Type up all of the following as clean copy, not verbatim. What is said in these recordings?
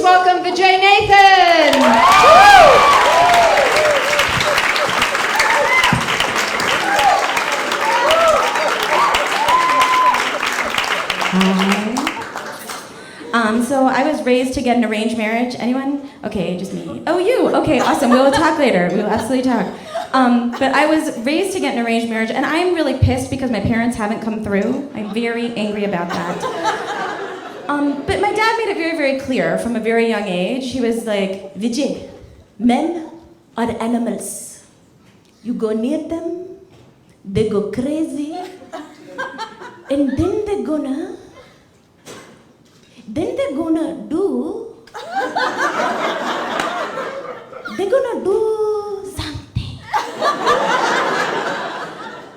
welcome Vijai Nathan. So I was raised to get an arranged marriage. Anyone? Okay, just me. Oh, you? Okay, awesome. We will talk later. We will absolutely talk. But I was raised to get an arranged marriage, and I'm really pissed because my parents haven't come through. I'm very angry about that. But my dad made it very, very clear from a very young age. He was like, Vijay, men are animals. You go near them, they go crazy, and then they're gonna do something.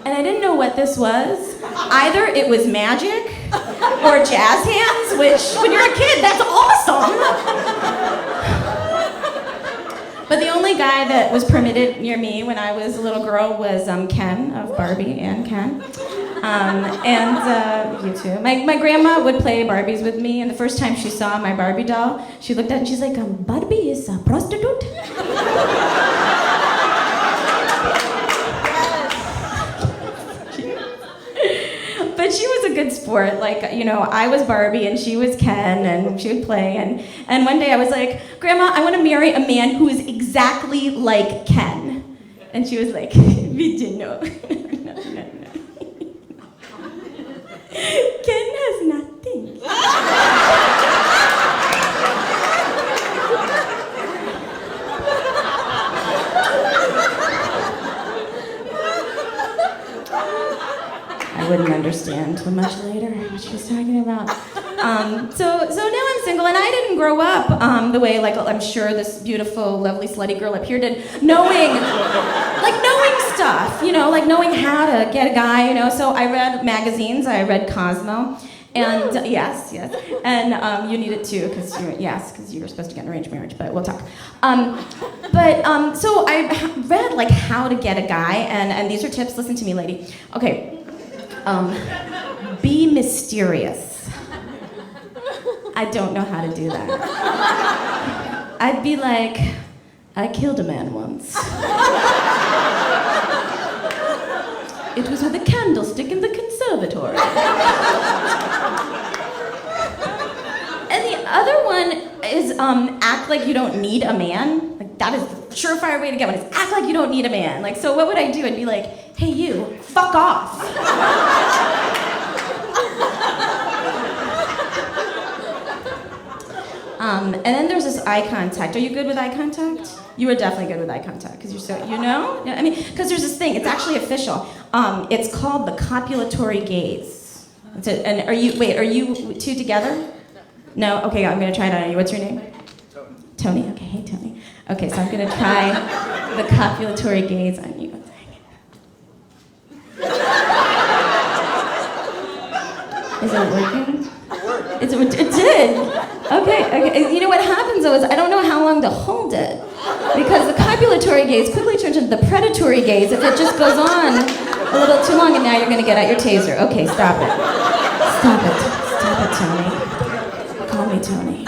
And I didn't know what this was. Either it was magic or jazz hands, which when you're a kid, that's awesome. But the only guy that was permitted near me when I was a little girl was Ken of Barbie and Ken. And you too. My grandma would play Barbies with me, and the first time she saw my Barbie doll, she looked at it and she's like, Barbie is a prostitute? But she was a good sport. Like, you know, I was Barbie and she was Ken, and she would play. And one day I was like, Grandma, I want to marry a man who is exactly like Ken. And she was like, Vijay, no. No. Ken has nothing. I wouldn't understand till much later what she was talking about. So now I'm single, and I didn't grow up the way, like, I'm sure this beautiful, lovely, slutty girl up here did, knowing stuff, you know, like knowing how to get a guy, you know. So I read magazines, I read Cosmo, and yes, and you need it too, because you were supposed to get an arranged marriage, but we'll talk. So I read like how to get a guy, and these are tips. Listen to me, lady. Okay. Be mysterious. I don't know how to do that. I'd be like, I killed a man once. It was with a candlestick in the conservatory. And the other one is act like you don't need a man. Like, that is the surefire way to get one, is act like you don't need a man. Like, so what would I do? I'd be like, hey you, fuck off. And then there's this eye contact. Are you good with eye contact? You are definitely good with eye contact, because you're so, you know? I mean, because there's this thing, it's actually official. It's called the copulatory gaze. And are you two together? No? Okay, I'm gonna try it on you. What's your name? Tony. Okay, hey Tony. Okay, so I'm gonna try the copulatory gaze on you. Is it working? It did. Okay. You know what happens though is I don't know how long to hold it, because the copulatory gaze quickly turns into the predatory gaze if it just goes on a little too long, and now you're gonna get out your taser. Okay, stop it. Stop it, Tony. Call me Tony.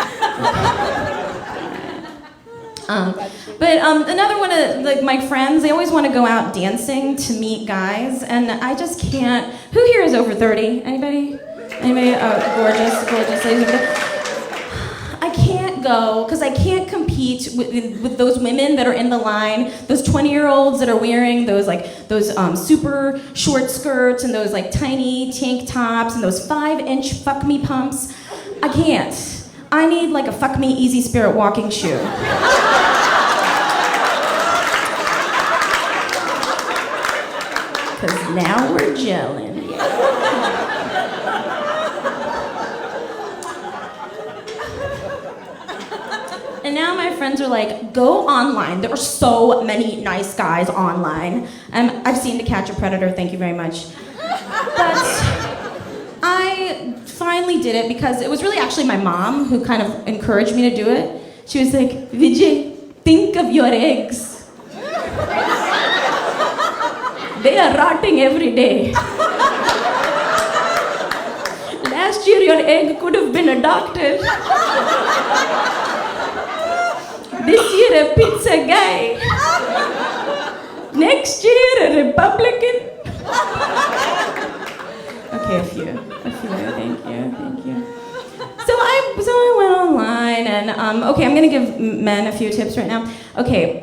But another one of like my friends, they always want to go out dancing to meet guys, and I just can't. Who here is over 30? Anybody? Oh, gorgeous ladies. I can't go because I can't compete with those women that are in the line, those 20-year-olds that are wearing those super short skirts and those like tiny tank tops and those 5-inch fuck me pumps. I can't. I need like a fuck me easy spirit walking shoe. Because now we're gelling. And now my friends are like, go online. There are so many nice guys online. I've seen To Catch a Predator, thank you very much. But I finally did it because it was really actually my mom who kind of encouraged me to do it. She was like, Vijay, think of your eggs. They are rotting every day. Last year your egg could have been adopted. year a pizza guy. Next year a Republican. Okay, a few, thank you. So I went online and, okay, I'm gonna give men a few tips right now. Okay,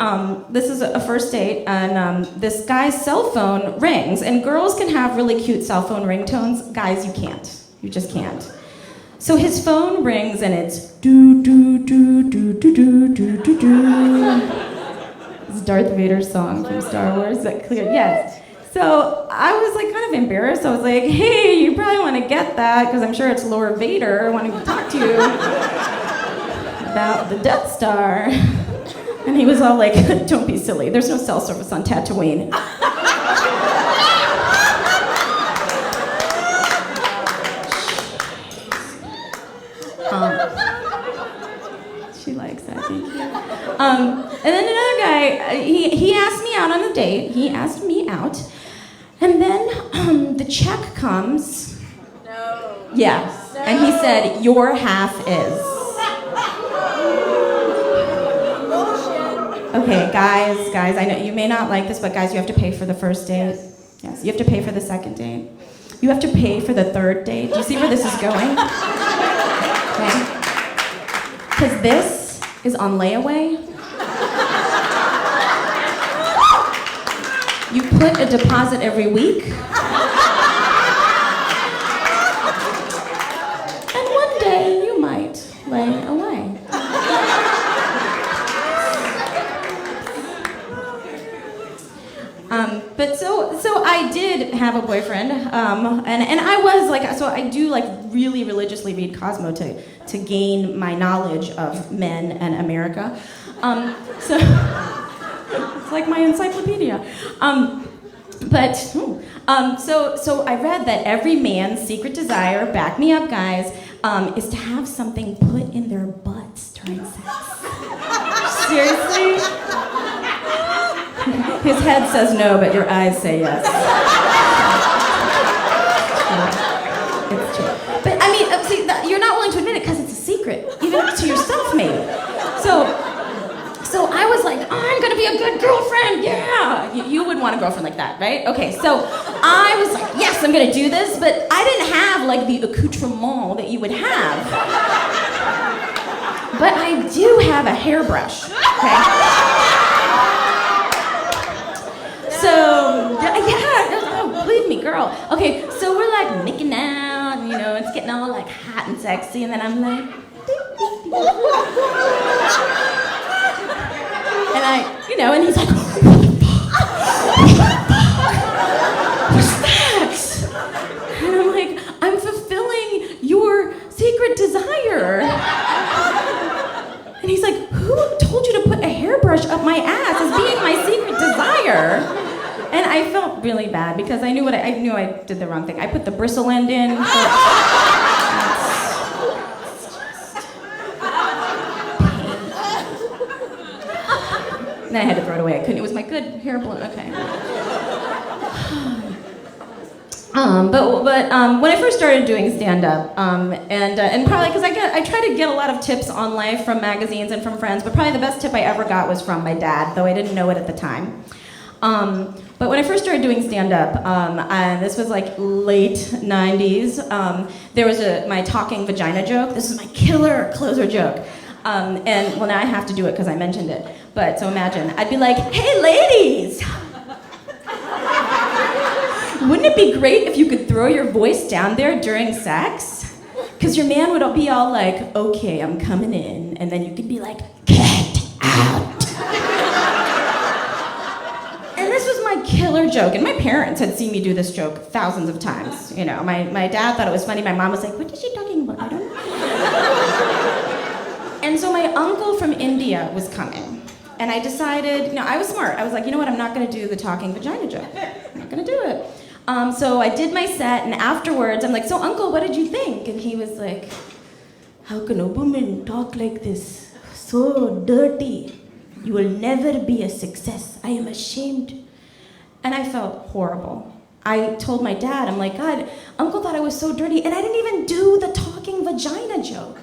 this is a first date and this guy's cell phone rings and girls can have really cute cell phone ringtones. Guys, you can't, you just can't. So his phone rings and it's do do do do do do do do do. It's Darth Vader's song from Star Wars. Is that clear? Yes. So I was like kind of embarrassed. I was like, hey, you probably want to get that because I'm sure it's Lord Vader wanting to talk to you about the Death Star. And he was all like, don't be silly. There's no cell service on Tatooine. She likes that, thank you. And then another guy, he asked me out on a date. He asked me out. And then the check comes. No. Yeah. No. And he said, your half is. Okay, guys, I know you may not like this, but guys, you have to pay for the first date. Yes, you have to pay for the second date. You have to pay for the third date. Do you see where this is going? Okay. Because this is on layaway. You put a deposit every week. And one day you might lay away. But so I did have a boyfriend, and I was like, so I do like really religiously read Cosmo to gain my knowledge of men and America. So it's like my encyclopedia. So I read that every man's secret desire, back me up guys, is to have something put in their butts during sex. Seriously? His head says no, but your eyes say yes. It's true. But I mean, see, you're not willing to admit it because it's a secret, even to yourself maybe. So I was like, oh, I'm gonna be a good girlfriend, yeah! You would want a girlfriend like that, right? Okay, so I was like, yes, I'm gonna do this, but I didn't have like the accoutrement that you would have. But I do have a hairbrush, okay? So, yeah, believe me, girl. Okay, so we're like making out, you know, it's getting all like hot and sexy, and then I'm like, and I, you know, and he's like, what the fuck? What's that? And I'm like, I'm fulfilling your secret desire. And he's like, who told you to put a hairbrush up my ass as being my secret desire? And I felt really bad because I knew I did the wrong thing. I put the bristle end in. Then I had to throw it away. I couldn't. It was my good hair balloon. Okay. But when I first started doing stand-up, and probably because I try to get a lot of tips on life from magazines and from friends, but probably the best tip I ever got was from my dad, though I didn't know it at the time. But when I first started doing stand-up, and this was like late 90s, there was my talking vagina joke. This is my killer closer joke. And well, now I have to do it because I mentioned it. But so imagine, I'd be like, hey ladies! Wouldn't it be great if you could throw your voice down there during sex? Because your man would be all like, okay, I'm coming in. And then you could be like, get out. And this was my killer joke. And my parents had seen me do this joke thousands of times. You know, my dad thought it was funny. My mom was like, what is she talking about? I don't know. And so my uncle from India was coming. And I decided, I was smart. I was like, you know what? I'm not going to do the talking vagina joke. I'm not going to do it. So I did my set, and afterwards, I'm like, so uncle, what did you think? And he was like, how can a woman talk like this? So dirty. You will never be a success. I am ashamed. And I felt horrible. I told my dad, I'm like, God, uncle thought I was so dirty, and I didn't even do the talking vagina joke.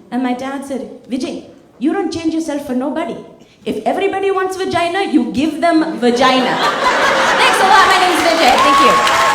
And my dad said, Vijay, you don't change yourself for nobody. If everybody wants vagina, you give them vagina. Thanks a lot. My name's Vijay. Thank you.